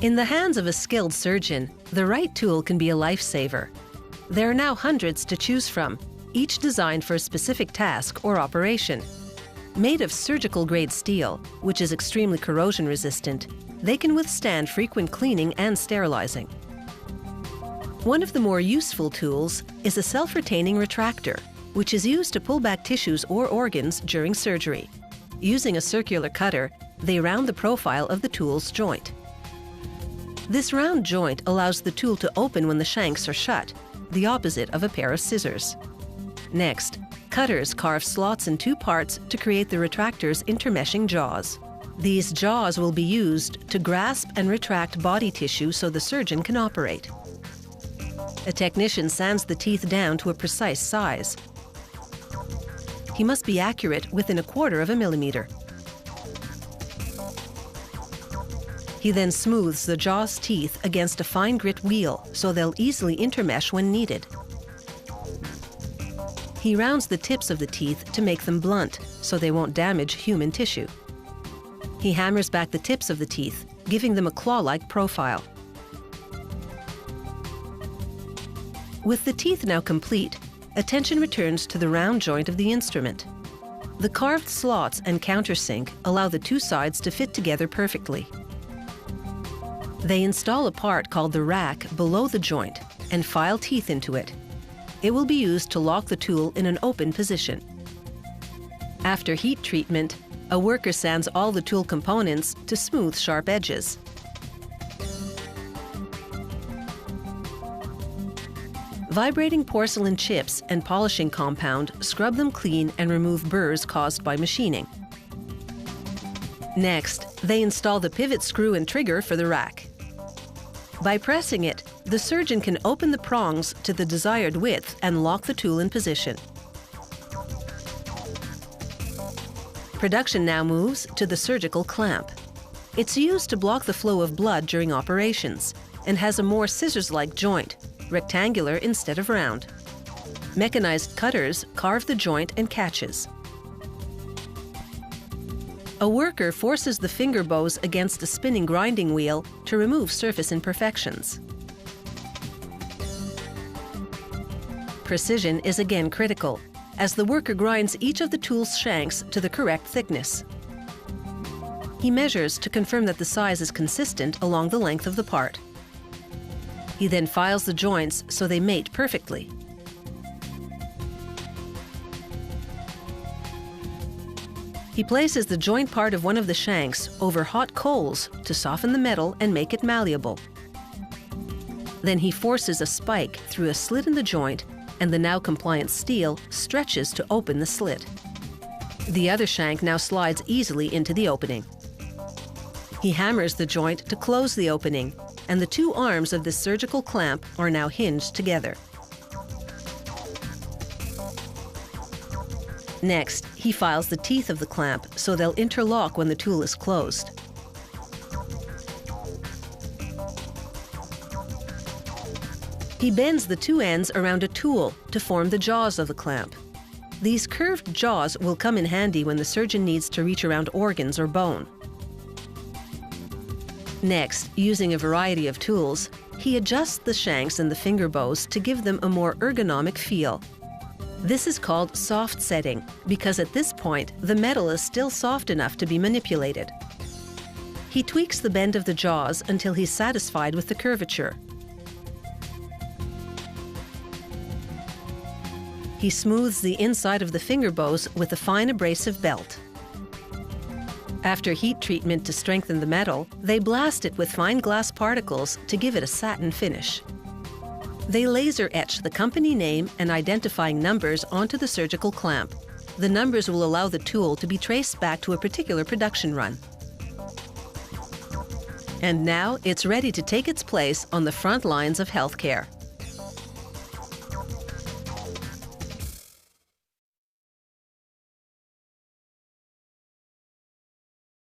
In the hands of a skilled surgeon, the right tool can be a lifesaver. There are now hundreds to choose from, each designed for a specific task or operation. Made of surgical-grade steel, which is extremely corrosion-resistant, they can withstand frequent cleaning and sterilizing. One of the more useful tools is a self-retaining retractor, which is used to pull back tissues or organs during surgery. Using a circular cutter, they round the profile of the tool's joint. This round joint allows the tool to open when the shanks are shut, the opposite of a pair of scissors. Next, cutters carve slots in two parts to create the retractor's intermeshing jaws. These jaws will be used to grasp and retract body tissue so the surgeon can operate. A technician sands the teeth down to a precise size. He must be accurate within 1/4 millimeter. He then smooths the jaw's teeth against a fine grit wheel so they'll easily intermesh when needed. He rounds the tips of the teeth to make them blunt so they won't damage human tissue. He hammers back the tips of the teeth, giving them a claw-like profile. With the teeth now complete, attention returns to the round joint of the instrument. The carved slots and countersink allow the two sides to fit together perfectly. They install a part called the rack below the joint and file teeth into it. It will be used to lock the tool in an open position. After heat treatment, a worker sands all the tool components to smooth sharp edges. Vibrating porcelain chips and polishing compound scrub them clean and remove burrs caused by machining. Next, they install the pivot screw and trigger for the rack. By pressing it, the surgeon can open the prongs to the desired width and lock the tool in position. Production now moves to the surgical clamp. It's used to block the flow of blood during operations and has a more scissors-like joint, rectangular instead of round. Mechanized cutters carve the joint and catches. A worker forces the finger bows against a spinning grinding wheel to remove surface imperfections. Precision is again critical, as the worker grinds each of the tool's shanks to the correct thickness. He measures to confirm that the size is consistent along the length of the part. He then files the joints so they mate perfectly. He places the joint part of one of the shanks over hot coals to soften the metal and make it malleable. Then he forces a spike through a slit in the joint, and the now compliant steel stretches to open the slit. The other shank now slides easily into the opening. He hammers the joint to close the opening, and the two arms of this surgical clamp are now hinged together. Next, he files the teeth of the clamp so they'll interlock when the tool is closed. He bends the two ends around a tool to form the jaws of the clamp. These curved jaws will come in handy when the surgeon needs to reach around organs or bone. Next, using a variety of tools, he adjusts the shanks and the finger bows to give them a more ergonomic feel. This is called soft setting because at this point, the metal is still soft enough to be manipulated. He tweaks the bend of the jaws until he's satisfied with the curvature. He smooths the inside of the finger bows with a fine abrasive belt. After heat treatment to strengthen the metal, they blast it with fine glass particles to give it a satin finish. They laser etch the company name and identifying numbers onto the surgical clamp. The numbers will allow the tool to be traced back to a particular production run. And now it's ready to take its place on the front lines of healthcare.